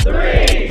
3, 2, 1。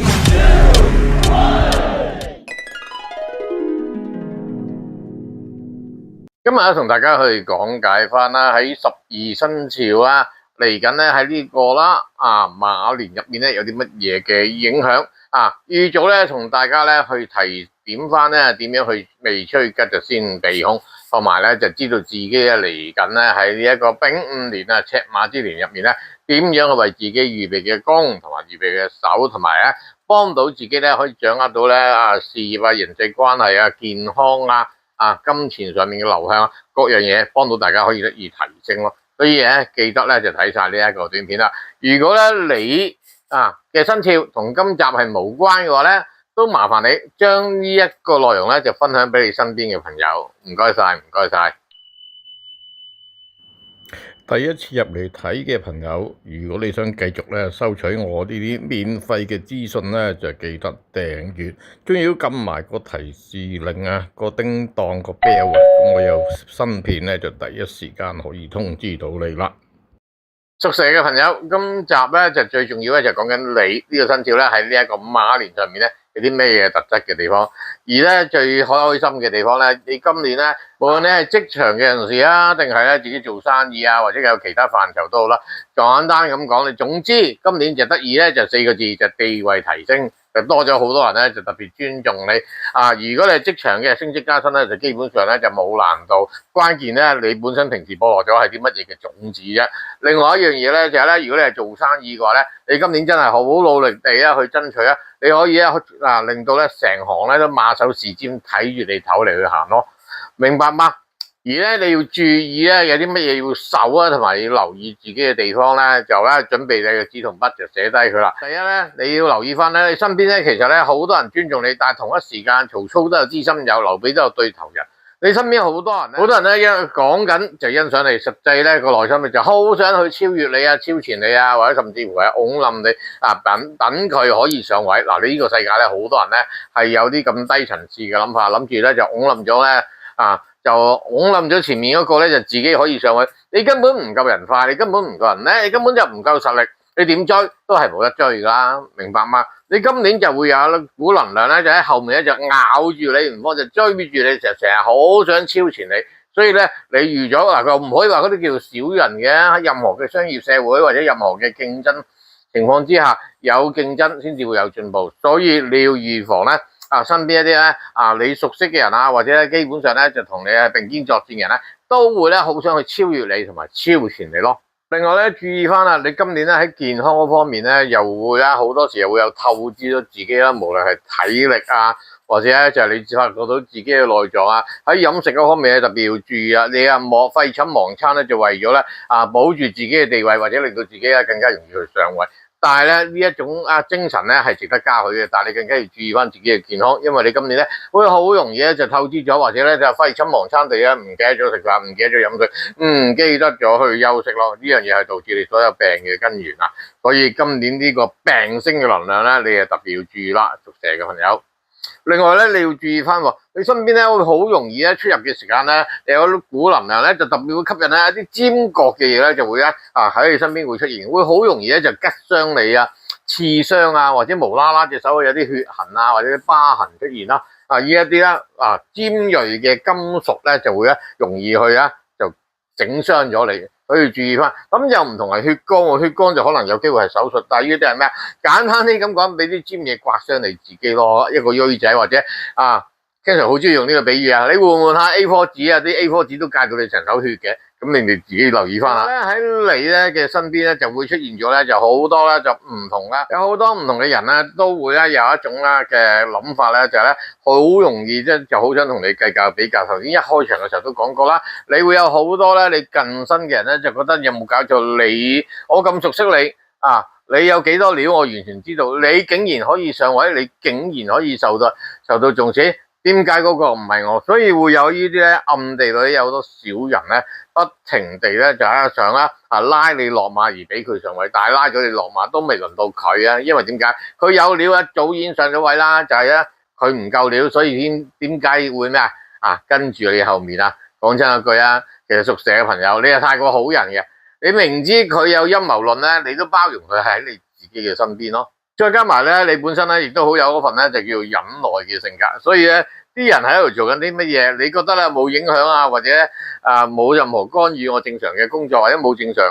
今日同大家去講解翻啦，喺12生肖啊，嚟緊咧喺呢個啦馬年入面咧有啲乜嘢嘅影響啊？預早咧同大家咧去提點翻咧點樣去未吹吉就先避凶，同埋咧就知道自己咧嚟緊咧喺呢一個丙午年啊赤馬之年入面咧點樣去為自己預備嘅弓同埋預備嘅手，同埋咧幫到自己咧可以掌握到咧事業啊、人際關係啊、健康啊、金錢上面嘅流向各樣嘢，幫到大家可以得以提升咯。所以咧記得咧就睇晒呢一個短片啦。如果咧你嘅生肖同今集係無關嘅話咧，都麻煩你將呢一個內容咧就分享俾你身邊嘅朋友。唔該晒，唔該晒。第一次入嚟睇嘅朋友，如果你想繼續咧收取我呢啲免費嘅資訊咧，就記得訂閱，仲要撳埋個提示令啊，個叮當個 bell 啊，咁我有新片咧就第一時間可以通知到你啦。屬蛇嘅朋友，今集咧就最重要咧就講緊你呢個生肖咧喺呢一個馬年上面咧有啲咩嘢特質嘅地方，而咧最開心嘅地方咧，你今年咧無論你係職場嘅人士啊，定係咧自己做生意啊，或者有其他範疇都好啦，簡單咁講，你總之今年就得意咧就4個字，就地位提升，就多咗好多人咧就特別尊重你如果你係職場嘅升職加薪咧，就基本上咧就冇難度，關鍵咧你本身平時播落咗係啲乜嘢嘅種子啫。另外一樣嘢咧就係咧，如果你係做生意嘅話咧，你今年真係好努力地去爭取你可以令到咧成行咧都馬首是瞻，睇住你頭嚟去行咯，明白嗎？而咧你要注意咧，有啲乜嘢要守同埋要留意自己嘅地方咧，就咧準備你嘅紙同筆就寫低佢啦。第一咧，你要留意翻咧，你身邊咧其實咧好多人尊重你，但係同一時間曹操都有知心友，劉備都有對頭人。你身邊好多人咧講緊就欣賞你，實際咧個內心就好想去超越你超前你或者甚至乎係拱冧你等佢可以上位。你呢個世界咧好多人咧係有啲咁低層次嘅諗法，諗住咧就拱冧咗咧就拱冧咗前面嗰個咧就自己可以上位。你根本唔夠人快，你根本唔夠人叻，你根本就唔夠實力，你點追都係冇得追噶啦，明白嗎？你今年就會有股能量咧，就喺後面咧就咬住你，唔放就追住你，成日好想超前你。所以咧，你預咗佢唔可以話嗰啲叫做小人嘅，喺任何嘅商業社會或者任何嘅競爭情況之下，有競爭先至會有進步。所以你要預防咧身邊一啲咧你熟悉嘅人或者咧基本上咧就同你並肩作戰嘅人咧，都會咧好想去超越你同埋超前你咯。另外咧，注意翻你今年咧喺健康嗰方面咧，又會好多時又會有透支咗自己啦，無論係體力或者咧就係你發覺到自己嘅內臟喺飲食嗰方面咧特別要注意你廢寢忘餐咧就為咗咧保住自己嘅地位，或者令到自己咧更加容易去上位。但係咧呢一種精神咧係值得嘉許嘅，但係你更加要注意翻自己嘅健康，因為你今年咧會好容易咧就透支咗，或者咧就廢寢忘餐地唔記得咗食飯，唔記得咗飲水，唔記得咗去休息咯。呢樣嘢係導致你所有病嘅根源所以今年呢個病星嘅能量咧，你就特別要注意啦，屬蛇嘅朋友。另外咧，你要注意翻你身邊咧會好容易出入嘅時間咧，你有股能量咧就特別會吸引一啲尖角嘅嘢咧就會喺你身邊會出現，會好容易咧就吉傷你刺傷或者無啦啦隻手有啲血痕或者啲疤痕出現啦。呢一啲咧尖銳嘅金屬咧就會容易去就整傷咗你。所以注意翻，咁又唔同係血光，血光就可能有機會係手術，但係呢啲係咩？簡單啲咁講，俾啲尖嘢刮傷你自己咯，一個錐仔或者經常好中意用呢個比喻你換下 A4 紙啲 A4 紙都戒到你成手血嘅，咁你哋自己留意翻啦。喺你咧嘅身邊咧就會出現咗咧，就好多咧就唔同有好多唔同嘅人咧都會有一種嘅諗法咧，就係咧好容易就好想同你計較比較。頭先一開場嘅時候都講過啦，你會有好多咧你近身嘅人咧就覺得有冇搞錯，我咁熟悉你你有幾多料我完全知道，你竟然可以上位，你竟然可以受到重視。點解嗰個唔係我？所以會有呢啲咧暗地裏有好多小人咧，不停地咧就想拉你落馬而俾佢上位，但係拉咗你落馬都未輪到佢因為點解？佢有料早已經上咗位啦，就係佢唔夠料，所以點解會咩跟住你後面講真一句其實屬蛇嘅朋友，你係太過好人嘅，你明知佢有陰謀論咧，你都包容佢喺你自己嘅身邊咯。再加埋咧，你本身咧亦都好有嗰份咧就叫忍耐嘅性格，所以咧啲人喺度做緊啲乜嘢，你覺得咧冇影響啊，或者冇任何干預我正常嘅工作，或者冇正常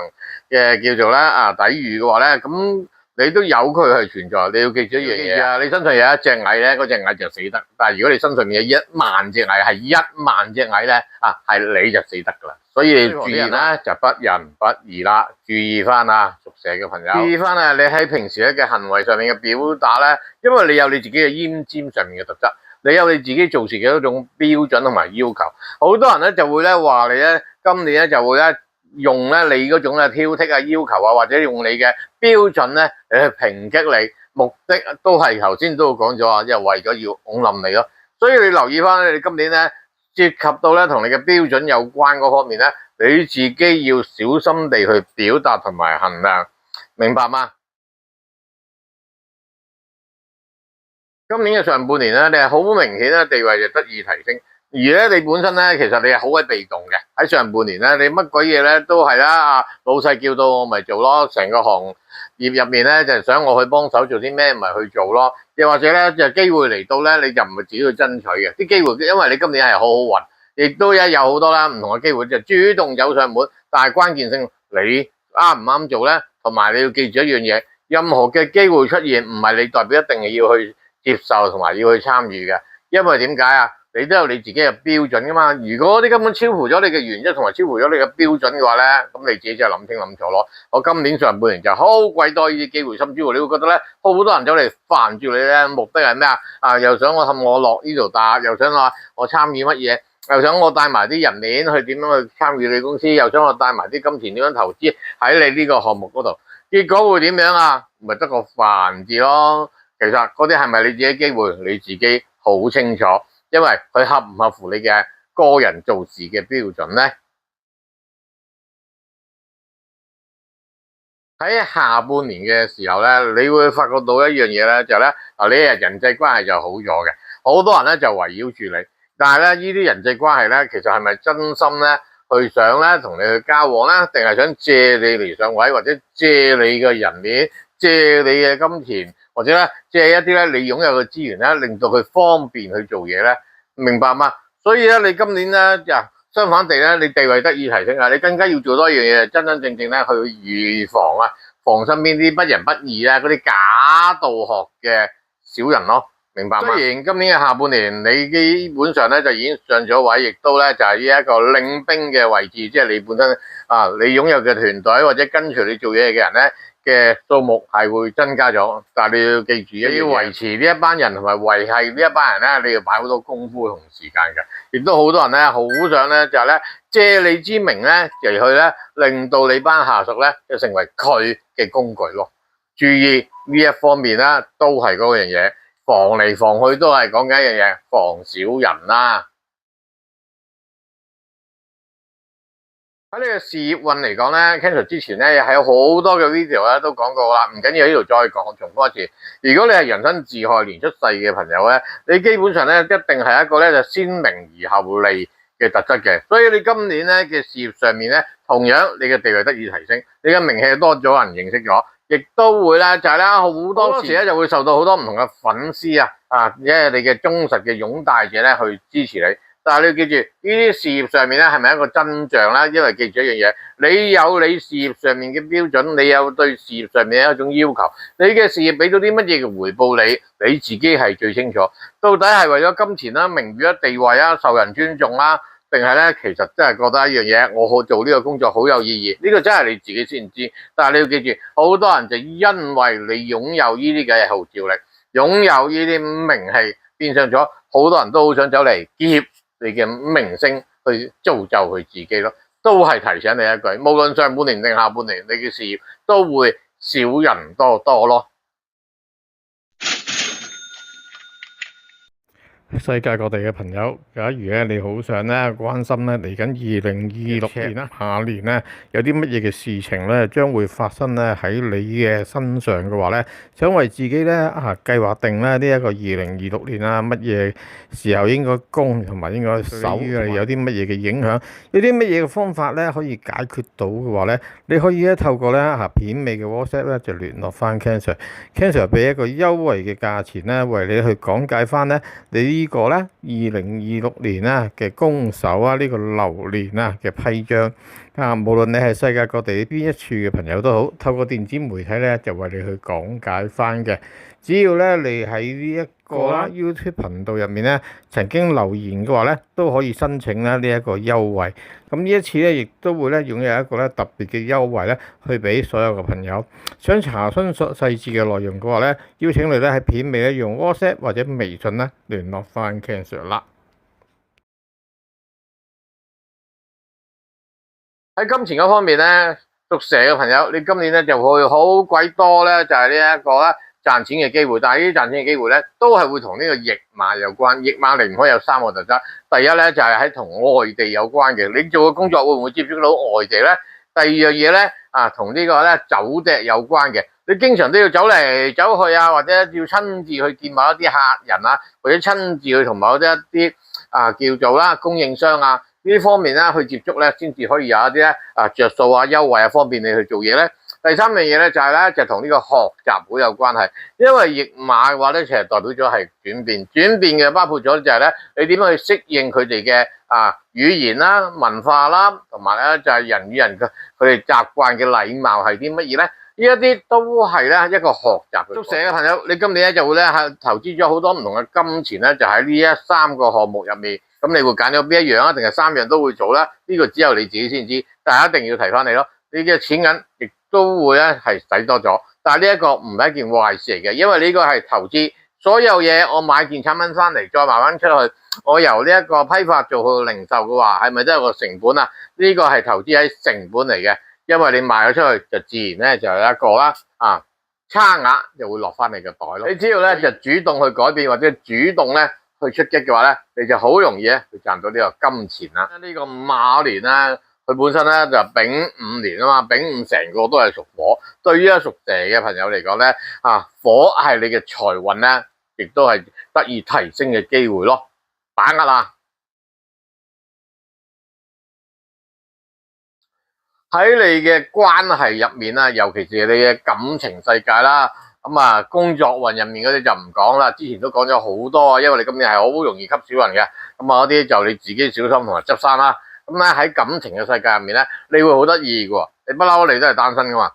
嘅叫做咧抵禦嘅話咧，咁你都由佢去存在。你要記住一樣嘢啊，你身上有一隻蟻咧，嗰隻蟻就死得；但係如果你身上面有1萬隻蟻，係1萬隻蟻咧係你就死得噶啦。所以注意啦，就不仁不義啦，注意翻啊，屬蛇嘅朋友，注意翻啊，你喺平時咧嘅行為上面嘅表達咧，因為你有你自己嘅奄尖上面嘅特質，你有你自己做事嘅一種標準同埋要求。好多人咧就會咧話你咧，今年咧就會咧用咧你嗰種咧挑剔啊、要求啊，或者用你嘅標準咧嚟去抨擊你，目的都係頭先都講咗啊，即係為咗要拱冧你咯。所以你留意翻你今年咧。涉及到咧同你嘅標準有關嗰方面咧，你自己要小心地去表達同埋衡量，明白嗎？今年嘅上半年咧，你係好明顯咧地位就得以提升，而咧你本身咧其實你係好鬼被動嘅喺上半年咧，你乜鬼嘢咧都係啦，老細叫到我咪做咯，成個行業入面咧就係想我去幫手做啲咩，咪去做咯。又或者咧就機會嚟到咧，你就唔係自己去爭取嘅啲機會，因為你今年係好好運，亦都有好多啦唔同嘅機會就主動走上門，但係關鍵性你啱唔啱做咧，同埋你要記住一樣嘢，任何嘅機會出現唔係你代表一定係要去接受同埋要去參與嘅，因為點解啊？你都有你自己嘅標準噶嘛。如果啲根本超乎咗你嘅原則同埋超乎咗你嘅標準嘅話咧，咁你自己就諗清諗楚咯。我今年上半年就好鬼多呢啲機會，甚至乎你會覺得咧，好多人走嚟煩住你咧，目的係咩啊？又想我氹我落呢度搭，又想我參與乜嘢，又想我帶埋啲人面去點樣去參與你公司，又想我帶埋啲金錢點樣投資喺你呢個項目嗰度，結果會點樣啊？咪得個煩字咯。其實嗰啲係咪你自己機會，你自己好清楚，因為佢合唔合乎你嘅個人做事嘅標準呢？喺下半年嘅時候咧，你會發覺到一樣嘢咧，就係咧，你人際關係就好咗嘅，好多人咧就圍繞住你，但係咧呢啲人際關係咧，其實係咪真心咧去想咧同你去交往咧，定係想借你嚟上位，或者借你嘅人面，借你嘅金錢？或者咧借一啲咧你擁有嘅資源咧，令到佢方便去做嘢咧，明白嗎？所以咧你今年咧就相反地咧，你地位得以提升啊，你更加要做多一樣嘢，真真正正咧去預防啊，防身邊啲不仁不義咧嗰啲假道學嘅小人咯，明白嗎？雖然今年嘅下半年你基本上咧就已經上咗位，亦都咧就係呢一個領兵嘅位置，即係你本身你擁有嘅團隊或者跟隨你做嘢嘅人咧嘅數目係會增加咗，但係你要記住，你要維持呢一班人同埋維繫呢一班人咧，你要擺好多功夫同時間嘅。亦都好多人咧，好想咧就係咧借你之名咧嚟去咧，令到你班下屬咧就成為佢嘅工具咯。注意呢一方面咧，都係嗰樣嘢，防嚟防去都係講緊一樣嘢，防小人啦。喺呢個事業運嚟講咧 Cancer 之前咧係有好多嘅 video 咧都講過啦，唔緊要喺度再講，重複一次。如果你係人生自害年出世嘅朋友咧，你基本上咧一定係一個咧就先名而後利嘅特質嘅，所以你今年咧嘅事業上面咧，同樣你嘅地位得以提升，你嘅名氣多咗人認識咗，亦都會咧就係咧好多時咧就會受到好多唔同嘅粉絲因為你嘅忠實嘅擁戴者咧去支持你。但係你要記住，呢啲事業上面咧係咪一個真相咧？因為記住一樣嘢，你有你事業上面嘅標準，你有對事業上面一種要求，你嘅事業俾到啲乜嘢嘅回報你自己係最清楚。到底係為咗金錢啦、名譽啦、地位啦、受人尊重啦，定係咧其實真係覺得一樣嘢，我好做呢個工作好有意義。呢個真係你自己先知。但係你要記住，好多人就因為你擁有呢啲嘅號召力，擁有呢啲名氣，變相咗好多人都好想走嚟劫你嘅名聲去造就佢自己咯，都係提醒你一句，無論上半年定下半年，你嘅事業都會少人多多咯。世界各地嘅朋友，假如咧你好想咧關心咧嚟緊2026年啦，下年咧有啲乜嘢嘅事情咧將會發生咧喺你嘅身上嘅話咧，想為自己咧計劃定咧呢一個2026年啊乜嘢時候應該攻同埋應該守，有啲乜嘢嘅影響，有啲乜嘢嘅方法咧可以解決到嘅話咧，你可以咧透過咧片尾嘅 WhatsApp 咧就聯絡翻 Ken Sir 俾一個優惠嘅價錢咧，為你去講解翻咧你呢個咧2026年啊嘅攻守啊呢個流年啊嘅批章啊，無論你係世界各地邊一處嘅朋友都好，透過電子媒體咧就為你去講解翻嘅。只要咧你喺呢一個啦 YouTube 頻道入面咧曾經留言嘅話咧，都可以申請咧呢一個優惠。咁呢一次咧亦都會咧擁有一個咧特別嘅優惠咧，去俾所有嘅朋友。想查詢細緻嘅內容嘅話咧，邀請你咧喺片尾咧用 WhatsApp 或者微信咧聯絡翻 Ken Sir 啦。喺金錢嗰方面咧，屬蛇嘅朋友，你今年咧就會好鬼多咧，就係呢一個咧賺錢嘅機會。但係呢啲賺錢嘅機會咧，都係會同呢個驛馬有關。驛馬離唔開有3個特質。第一咧就係喺同外地有關嘅，你做嘅工作會唔會接觸到外地咧？第二樣嘢咧同呢個咧走趯有關嘅，你經常都要走嚟走去啊，或者要親自去見某一啲客人啊，或者親自去同某一啲叫做啦供應商啊。呢方面咧去接觸咧，先至可以有一啲咧着數啊、優惠啊，方便你去做嘢咧。第3樣嘢咧就係咧，就同呢個學習好有關係，因為驛馬嘅話咧，其實代表咗係轉變，轉變嘅包括咗就係咧，你點樣去適應佢哋嘅語言啦、文化啦，同埋咧就係人與人嘅佢哋習慣嘅禮貌係啲乜嘢咧？呢一啲都係咧一個學習。屬蛇嘅朋友，你今年咧就會咧投資咗好多唔同嘅金錢咧，就喺呢3個項目入面。咁你會揀咗邊一樣啊？定係3樣都會做啦？呢個只有你自己先知，但係一定要提翻你咯。你嘅錢銀亦都會咧係使多咗，但係呢一個唔係一件壞事嚟嘅，因為呢個係投資。所有嘢我買件產品翻嚟，再慢慢出去，我由呢一個批發做去零售嘅話，係咪都有個成本啊？呢個係投資喺成本嚟嘅，因為你賣咗出去就自然咧就有一個啦差額就會落翻你嘅袋咯。你只要咧就主動去改變或者主動咧去出擊嘅話咧，你就好容易咧去賺到呢個金錢啦。呢個馬年咧，佢本身咧就丙午年啊嘛，丙午成個都係屬火。對於屬蛇嘅朋友嚟講咧，火係你嘅財運咧，亦都係得以提升嘅機會咯，把握啦！喺你嘅關係入面啦，尤其是你嘅感情世界啦。咁工作運入面嗰啲就唔講啦，之前都講咗好多，因為你今年係好容易吸小人嘅，咁嗰啲就你自己小心同埋執生啦。咁咧喺感情嘅世界入面咧，你會好得意嘅，你不嬲你都係單身噶嘛，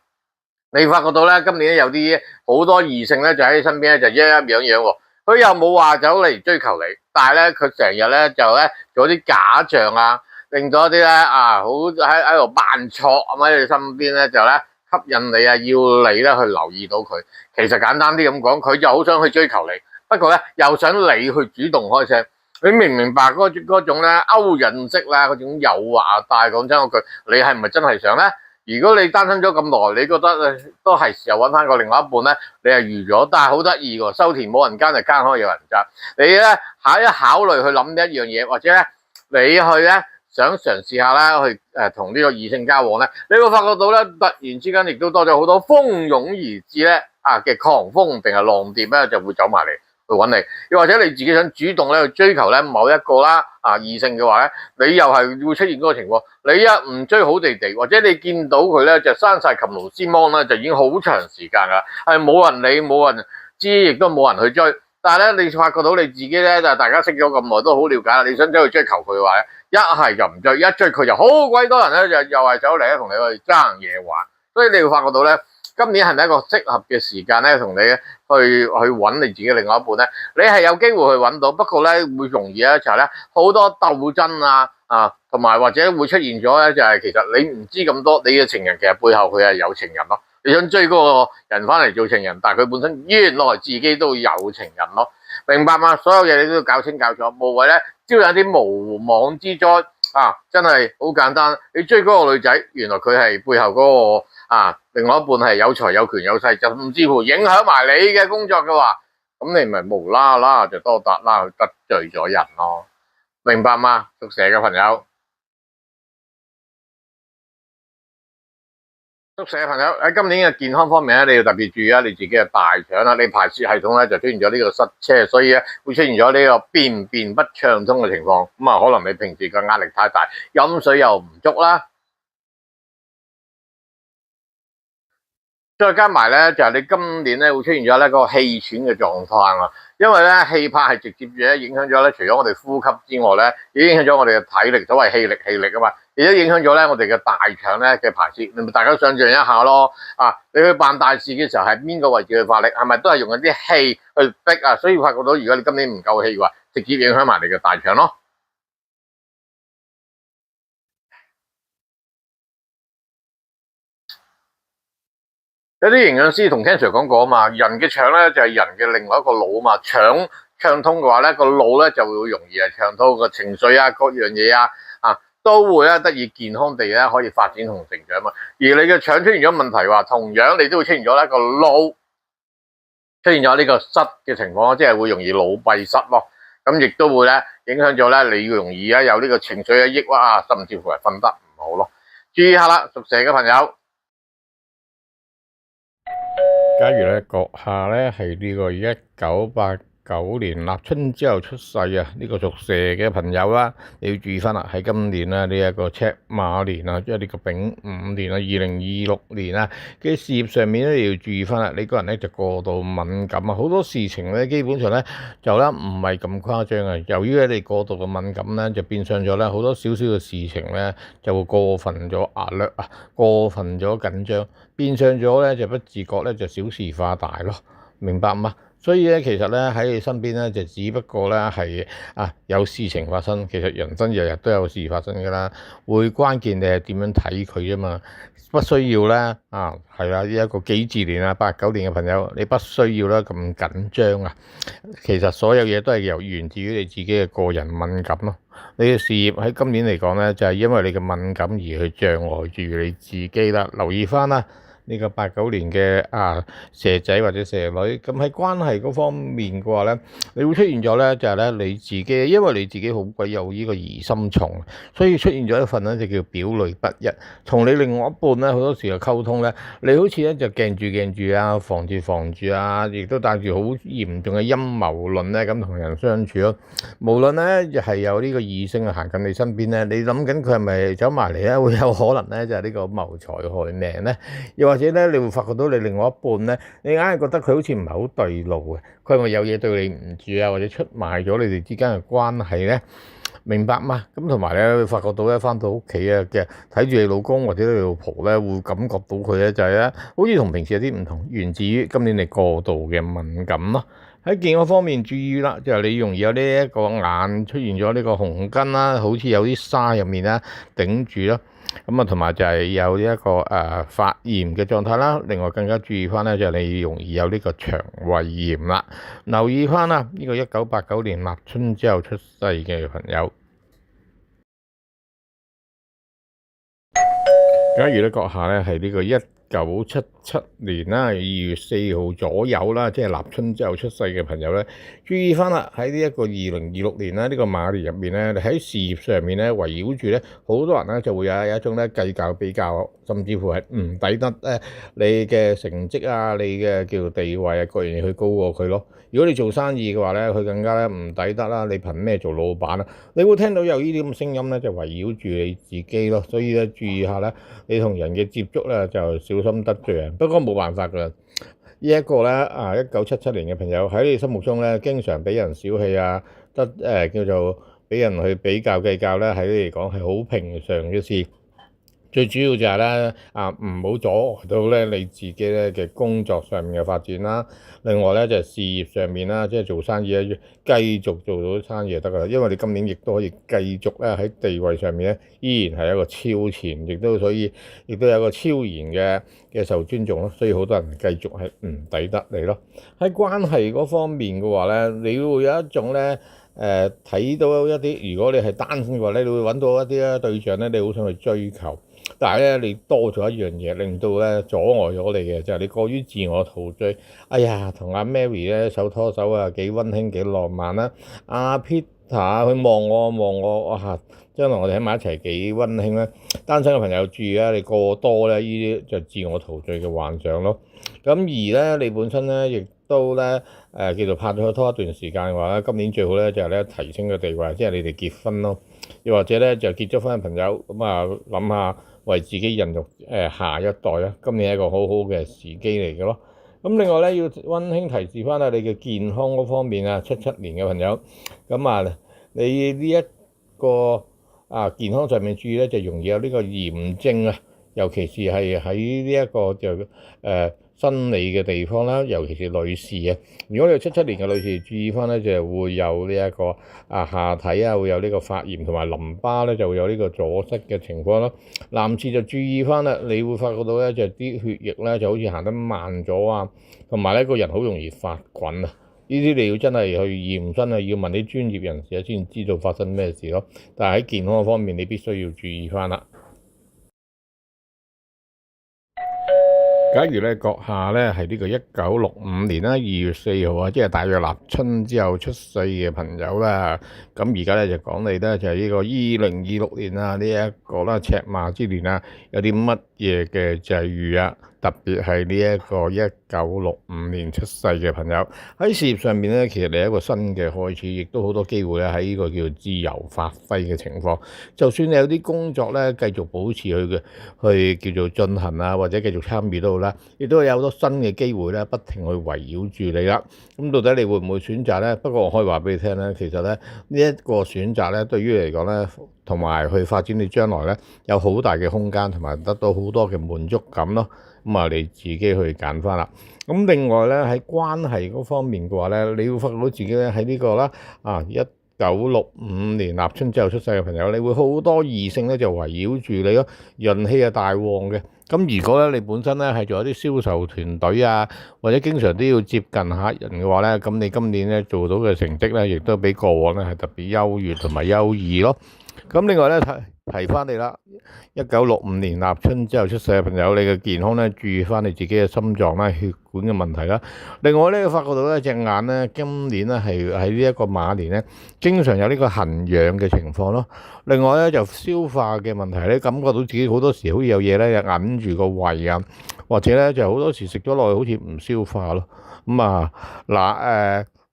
你發覺到咧今年有啲好多異性咧就喺你身邊咧就一樣樣，佢又冇話走嚟追求你，但係咧佢成日咧就咧做啲假象啊，令到一啲咧好喺度扮錯咁喺你身邊咧就咧吸引你啊，要你咧去留意到佢。其實簡單啲咁講，佢就好想去追求你，不過咧又想你去主動開聲。你明唔明白嗰種咧勾引式啦，嗰種誘惑啊？但係講真嗰句，你係咪真係想咧？如果你單身咗咁耐，你覺得都係時候揾翻個另外一半咧，你係預咗，但係好得意喎，收田冇人耕就耕開有人爭。你咧考慮去諗呢一樣嘢，或者咧你去咧想嘗試下啦，去同呢個異性交往咧，你會發覺到咧突然之間亦都多咗好多蜂擁而至咧嘅狂風定係浪蝶咧就會走埋嚟去揾你，又或者你自己想主動咧去追求咧某一個啦異性嘅話咧，你又係會出現嗰個情況，你一唔追好地地，或者你見到佢咧就生晒擒驢絲芒咧，就已經好長時間噶，係冇人理冇人知，亦都冇人去追。但係咧你發覺到你自己咧就大家識咗咁耐都好了解啦，你想走去追求佢嘅話咧，一係就唔追，一追佢就好鬼多人咧又係走嚟咧同你去爭嘢玩，所以你會發覺到咧。今年係咪一個適合嘅時間咧，同你去揾你自己另外一半咧？你係有機會去揾到，不過咧會容易咧就係咧好多鬥爭同埋或者會出現咗咧就係其實你唔知咁多，你嘅情人其實背後佢係有情人咯。你想追嗰個人翻嚟做情人，但係佢本身原來自己都有情人咯，明白嗎？所有嘢你都要搞清搞楚，無謂咧招引啲無妄之災真係好簡單。你追嗰個女仔，原來佢係背後嗰個另外一半係有財有權有勢，就甚至乎影響埋你嘅工作嘅話，咁你咪無啦啦就多達啦，去得罪咗人咯，明白嗎？屬蛇嘅朋友。宿舍嘅朋友喺今年嘅健康方面咧，你要特別注意啊！你自己嘅大腸啦，你排泄系統咧就出現咗呢個塞車，所以咧會出現咗呢個便不暢通嘅情況。咁啊，可能你平時嘅壓力太大，飲水又唔足啦，再加埋咧就係你今年咧會出現咗呢個氣喘嘅狀況啊！因為咧氣泡係直接咧影響咗咧，除咗我哋呼吸之外咧，已經影響咗我哋嘅體力，所謂氣力啊嘛，亦都影響咗咧我哋嘅大腸咧嘅排泄。你咪大家想象一下咯，你去辦大事嘅時候係邊個位置去發力？係咪都係用緊啲氣去逼啊？所以發覺到如果你今年唔夠氣嘅話，直接影響埋你嘅大腸咯。有啲營養師同 Ken Sir 講過啊嘛，人嘅腸咧就係人嘅另外一個腦啊嘛，腸暢通嘅話咧，個腦咧就會容易係暢通，個情緒啊各樣嘢都會咧得以健康地咧可以發展同成長嘛。而你嘅腸出現咗問題話，同樣你都會出現咗一個腦出現咗呢個塞嘅情況，即係會容易腦閉塞咯。咁亦都會咧影響咗咧你容易咧有呢個情緒嘅抑鬱啊，甚至乎係瞓得唔好咯。注意下啦，屬蛇嘅朋友。假如咧閣下咧係呢個1989年立春之後出世啊，呢個屬蛇嘅朋友啦，你要注意翻啦，喺今年啦呢一個赤馬年啊，即係呢個丙午年啊，2026年啊嘅事業上面咧，你要注意翻啦，你個人咧就過度敏感啊，好多事情咧基本上咧就咧唔係咁誇張啊，由於咧你過度嘅敏感咧，就變相咗咧好多少少嘅事情咧就會過分咗壓力啊，過分咗緊張，變相咗咧就不自覺咧就小事化大咯，明白嗎？所以咧，其實咧喺你身邊咧，就只不過咧係有事情發生。其實人生日日都有事發生㗎啦，會關鍵你係點樣睇佢啫嘛。不需要咧係啦，呢一個己字年啊，89年嘅朋友，你不需要咧咁緊張啊。其實所有嘢都係源自於你自己嘅個人敏感咯。你嘅事業喺今年嚟講咧，就係因為你嘅敏感而去障礙住你自己啦。留意翻啦。呢個89年嘅蛇仔或者蛇女，咁喺關係嗰方面嘅話咧，你會出現咗咧就係咧你自己，因為你自己好鬼有呢個疑心重，所以出現咗一份咧就叫表裏不一。同你另外一半咧好多時嘅溝通咧，你好似咧就鏡住啊，防住啊，亦都帶住好嚴重嘅陰謀論咧咁同人相處咯。無論咧係有呢個異性行近你身邊咧，你諗緊佢係咪走埋嚟咧，會有可能咧就係呢個謀財害命咧，又或者咧，你會發覺到你另外一半咧，你硬係覺得佢好似唔係好對路嘅，佢係咪有嘢對你唔住啊，或者出賣咗你哋之間嘅關係咧？明白嗎？咁同埋咧，會發覺到咧，翻到屋企啊嘅睇住你老公或者你老婆咧，會感覺到佢咧就係咧，好似同平時有啲唔同，源自於今年你過度嘅敏感咯。喺健康方面注意啦，就係你容易有呢一個眼出現咗呢個紅筋啦，好似有啲沙入面啦頂住啦。咁同埋就係有呢一個發炎嘅狀態啦。另外更加注意翻咧，就係你容易有呢個腸胃炎啦。留意翻啦，呢個1989年立春之後出世嘅朋友。假如咧閣下咧係呢個1977年啦2月4號左右啦，即係立春之後出世嘅朋友咧，注意翻啦，喺呢一個2026年啦，呢個馬年入面咧，你喺事業上面咧圍繞住咧，好多人咧就會有一種咧計較比較，甚至乎係唔抵得你嘅成績啊，你嘅叫地位啊，各樣嘢去高過佢咯。如果你做生意嘅話咧，佢更加咧唔抵得啦。你憑咩做老闆啊？你會聽到有呢啲咁嘅聲音咧，就圍繞住你自己咯。所以咧，注意下咧，你同人嘅接觸咧就小心得罪人。不過冇辦法㗎，呢一個咧1977年嘅朋友喺你心目中咧，經常俾人小氣啊，叫做俾人去比較計較咧，喺你嚟講係好平常嘅事。最主要就係咧唔好阻礙到咧你自己咧嘅工作上面嘅發展啦。另外咧就係事業上面啦，即係做生意咧，繼續做到生意就得噶啦。因為你今年亦都可以繼續咧喺地位上面咧，依然係一個超前，所以亦都有一個超然嘅受尊重咯。所以好多人繼續係唔抵得你咯。喺關係嗰方面嘅話咧，你會有一種咧。睇到一啲，如果你係單身嘅話咧，你會揾到一啲對象咧，你好想去追求。但係咧，你多咗一樣嘢，令到咧阻礙咗你嘅就係你過於自我陶醉。哎呀，同阿 Mary 咧手拖手啊，幾溫馨幾浪漫啦！阿 Peter 佢望我，哇！將來我哋喺埋一齊幾溫馨咧。單身嘅朋友注意啦，你過多咧呢啲就自我陶醉嘅幻想咯。咁而咧你本身咧亦都咧叫做拍咗拖一段時間嘅話咧，今年最好咧就係咧提升個地位，即係你哋結婚咯。又或者咧就結咗婚嘅朋友咁啊，諗下為自己孕育下一代啊，今年係一個好好嘅時機嚟嘅咯。咁另外咧要溫馨提示翻啊，你嘅健康嗰方面啊，77年嘅朋友，咁啊你呢一個健康上面注意咧，就容易有呢個炎症啊，尤其是係喺呢一個就生理嘅地方啦，尤其是女士啊。如果你係77年嘅女士，注意翻咧就會有呢一個下體啊，會有呢個發炎同埋淋巴咧就會有呢個阻塞嘅情況咯。男士就注意翻啦，你會發覺到咧就啲血液咧就好似行得慢咗啊，同埋咧個人好容易發滾啊。呢啲你要真係去驗身啊，要問啲專業人士先知道發生咩事咯。但係喺健康方面，你必須要注意翻啦。假如咧閣下咧係呢個1965年啦2月4號啊，即係大約立春之後出世嘅朋友啦，咁而家咧就講你咧就係呢個2026年啊，呢一個啦赤馬之年啊，有啲乜嘢嘅際遇啊？特別係呢一個1965年出世嘅朋友喺事業上面咧，其實你係一個新嘅開始，亦都好多機會咧喺呢個叫做自由發揮嘅情況。就算你有啲工作咧繼續保持去叫做進行啊，或者繼續參與都好啦，亦都有好多新嘅機會咧，不停去圍繞住你啦。咁到底你會唔會選擇咧？不過我可以話俾你聽咧，其實咧呢一個選擇咧，對於你嚟講咧，同埋去發展你將來咧，有好大嘅空間，同埋得到好多嘅滿足感咯。咁啊，你自己去揀翻啦。咁另外咧喺關係嗰方面嘅話咧，你會發覺到自己咧喺呢個啦1965年立春之後出世嘅朋友，你會好多異性咧就圍繞住你咯，人氣係大旺嘅。咁如果咧你本身咧係做一啲銷售團隊啊，或者經常都要接近客人嘅話咧，咁你今年咧做到嘅成績咧，亦都比過往咧係特別優越同埋優異咯。咁另外咧提翻你啦，1965年立春之後出世嘅朋友，你嘅健康咧注意翻你自己嘅心臟啦、血管嘅問題啦。另外咧，發覺到咧隻眼咧今年咧係喺呢一個馬年咧，經常有呢個痕癢嘅情況咯。另外咧就消化嘅問題咧，感覺到自己好多時好似有嘢咧就揞住個胃啊，或者咧就好多時食咗落去好似唔消化咯。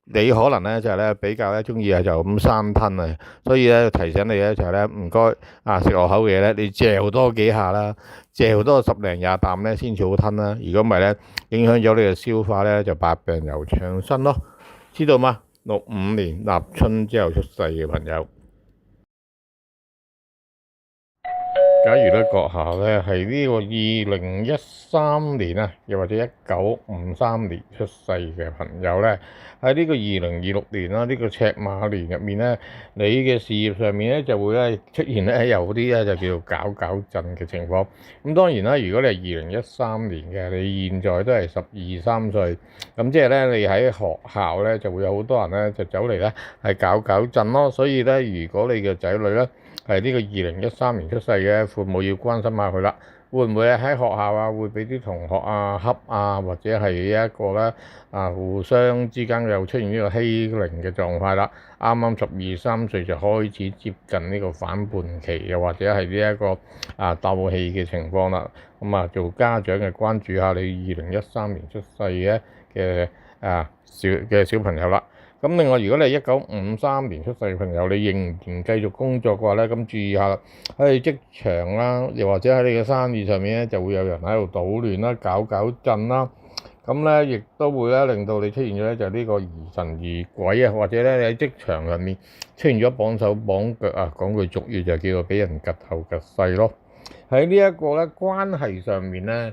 你可能咧就係咧比較咧中意係就咁生吞啊，所以咧提醒你咧就係咧唔該食落口嘅嘢咧，你嚼多幾下啦，嚼多10零20啖咧先至好吞啦。如果唔係咧，影響咗你嘅消化咧，就百病又纏身咯，知道嗎？65年立春之後出世嘅朋友。假如咧閣下咧係呢個2013年啊，又或者1953年出世嘅朋友咧，喺呢個2026年啦，呢個赤馬年入面咧，你嘅事業上面咧就會咧出現咧有啲咧就叫做搞震嘅情況。咁當然啦，如果你係2013年嘅，你現在都係12、13歲，咁即係咧你喺學校咧就會有好多人咧就走嚟咧係搞震咯。所以咧，如果你嘅仔女咧係呢個2013年出世嘅，父母要關心下佢啦。會唔會喺學校啊，會俾啲同學啊恰啊，或者係一個咧互相之間又出現呢個欺凌嘅狀態啦？啱啱12、13歲就開始接近呢個反叛期，又或者係呢一個鬥氣嘅情況啦。做家長嘅關注下你2013年出世嘅小朋友啦。咁另外，如果你係1953年出世嘅朋友，你仍然繼續工作嘅話咧，咁注意下啦，喺職場啦，又或者喺你嘅生意上面咧，就會有人喺度搗亂啦、搞震啦，咁咧亦都會咧令到你出現咗咧就呢個疑神疑鬼啊，或者咧你喺職場入面出現咗綁手綁腳啊，講句俗語就叫做俾人趌頭趌勢咯。喺呢一個咧關係上面咧，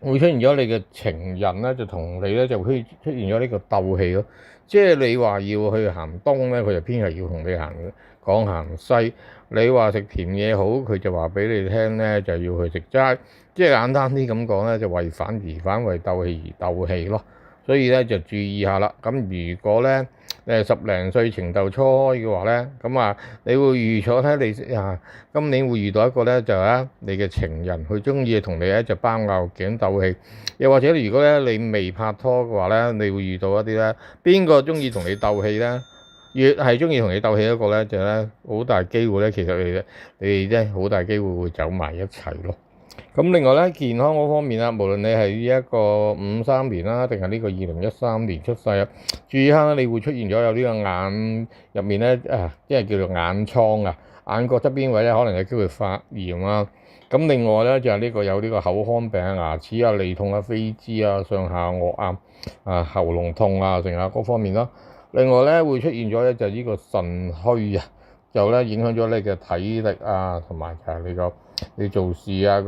會出現咗你嘅情人咧，就同你咧就會出現咗呢個鬥氣咯。即係你話要去行東咧，佢就偏係要同你行西。你話食甜嘢好，佢就話俾你聽咧，就要去食齋。即係簡單啲咁講咧，就為反而反，為鬥氣而鬥氣咯。所以咧就注意下啦。咁如果咧10零歲情竇初開嘅話咧，咁啊，你會預咗咧，今年會遇到一個咧就係你嘅情人，佢中意同你咧就包拗頸鬥氣，又或者如果咧你未拍拖嘅話咧，你會遇到一啲咧邊個中意同你鬥氣咧？越係中意同你鬥氣一個咧，就咧好大機會咧，其實你哋咧好大機會會走埋一齊咯。咁另外咧，健康嗰方面啦，無論你係呢一個53年啦，定係呢個2013年出世啊，注意下你會出現咗有呢個眼入面咧即係叫做眼瘡啊，眼角側邊位咧可能有機會發炎啊。咁另外咧就係呢個有呢個口腔病、牙齒啊、脷痛啊、飛滋啊、上下顎喉嚨痛啊，成啊各方面咯。另外咧會出現咗咧就係呢個腎虛啊，就咧影響咗你嘅體力啊，同埋就係你做事啊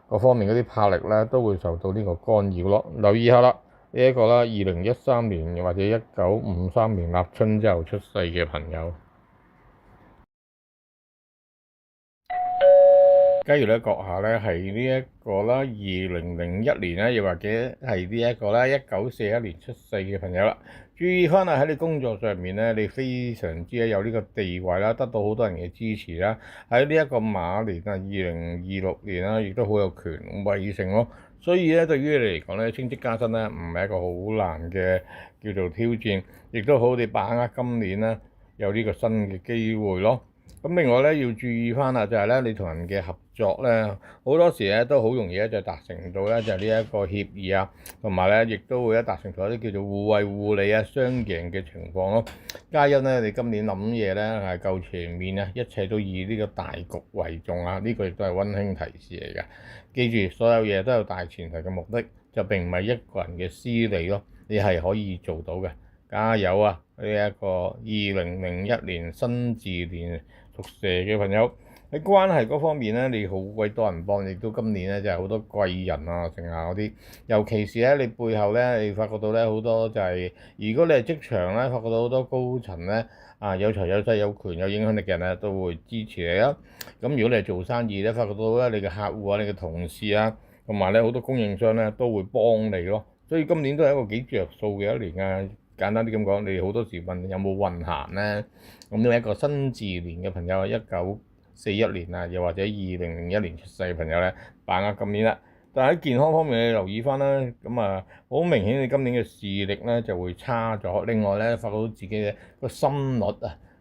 各方面嗰啲魄力咧都會受到呢個干擾咯。留意下啦，呢一個啦，2013年或者1953年立春之後出世嘅朋友。假如咧閣下咧係呢一個啦，2001年咧，又或者係呢一個啦，1941年出世嘅朋友啦，注意翻啊喺你工作上面咧，你非常之有呢個地位啦，得到好多人嘅支持啦。喺呢一個馬年啊，2026年啦，亦都好有權威性咯。所以咧，對於你嚟講咧，升職加薪咧，唔係一個好難嘅叫做挑戰，亦都好地把握今年咧有呢個新嘅機會咯。咁另外咧要注意翻啦，就係咧你同人嘅合作咧，好多時咧都好容易咧就達成到咧就呢一個協議啊，同埋咧亦都會達成到一啲叫做互惠互利啊、雙贏嘅情況咯。皆因咧你今年諗嘢咧係夠全面啊，一切都以呢個大局為重啊，呢個亦都係溫馨提示嚟嘅。記住，所有嘢都有大前提嘅目的，就並唔係一個人嘅私利咯，你係可以做到嘅。加油啊！呢一個2001年辛字年屬蛇嘅朋友喺關係嗰方面咧，你好鬼多人幫，亦都今年咧就係好多貴人啊，剩下嗰啲，尤其是咧你背後咧，你發覺到咧好多就係，如果你係職場咧，發覺到好多高層咧有財有勢有權有影響力嘅人咧都會支持你啦。咁如果你係做生意咧，發覺到咧你嘅客戶啊、你嘅同事啊，同埋咧好多供應商咧都會幫你咯。所以今年都係一個幾着數嘅一年啊！簡單啲咁講，你好多時問有冇運行咧？咁你一個辛字年嘅朋友，1941年啊，又或者2001年出世嘅朋友咧，把握今年啦。但係喺健康方面，你留意翻啦。咁好明顯你今年嘅視力咧就會差咗。另外咧，發覺到自己嘅個心率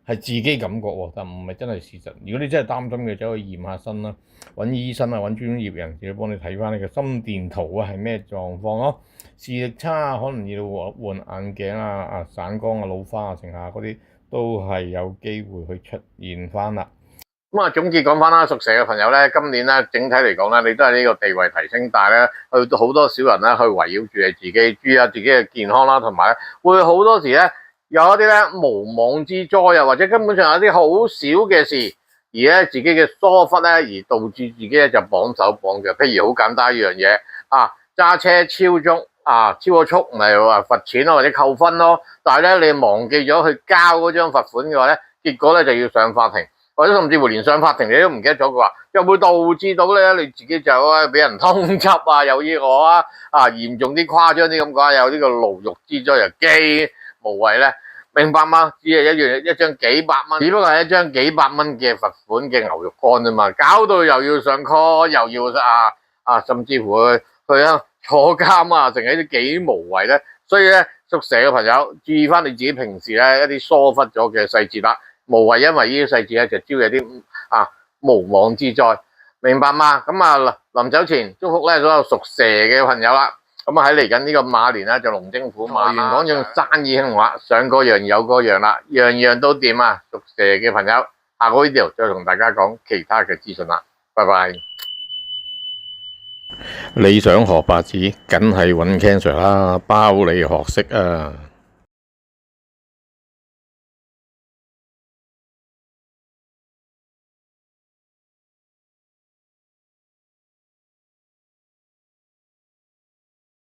係自己感覺喎，但唔係真係事實。如果你真係擔心嘅，走去驗下身啦，揾醫生啊，揾專業人士去幫你睇翻你嘅心電圖係咩狀況咯。視力差可能要換眼鏡散光老花剩下嗰啲都係有機會去出現翻啦。咁總結講翻啦，屬蛇嘅朋友咧，今年咧整體嚟講咧，你都係呢個地位提升，但係咧去到好多小人咧去圍繞住你自己，注意下自己嘅健康啦，同埋咧會好多時咧有一啲咧無妄之災啊，或者根本上有啲好少嘅事，而咧自己嘅疏忽咧，而導致自己咧就綁手綁腳。譬如好簡單一樣嘢揸車超速超咗速，唔係話罰錢咯，或者扣分咯。但係咧你忘記咗去交嗰張罰款嘅話咧，結果咧就要上法庭，或者甚至乎連上法庭你都唔記得咗嘅話，又會導致到咧你自己就俾人通緝啊，有呢個嚴重啲誇張啲咁講，有呢個牢獄之災，又幾無謂咧，明白嗎？只係一張幾百蚊，只不過係一張幾百蚊嘅罰款嘅牛肉乾啫嘛，搞到又要上 call， 又要甚至乎去坐監啊，成係啲幾無謂咧。所以咧，屬蛇嘅朋友注意翻你自己平時咧一啲疏忽咗嘅細節啦，無謂因為呢啲細節咧就招惹啲無妄之災，明白嗎？咁臨走前祝福咧所有屬蛇嘅朋友啦。咁喺嚟緊呢個馬年咧就龍精虎猛，講用生意興話，想嗰樣有嗰樣啦，樣樣都掂啊！屬蛇嘅朋友，下個 video 再同大家講其他嘅資訊啦，拜拜。你想學八字，梗係揾 Ken Sir啦，包你學識啊！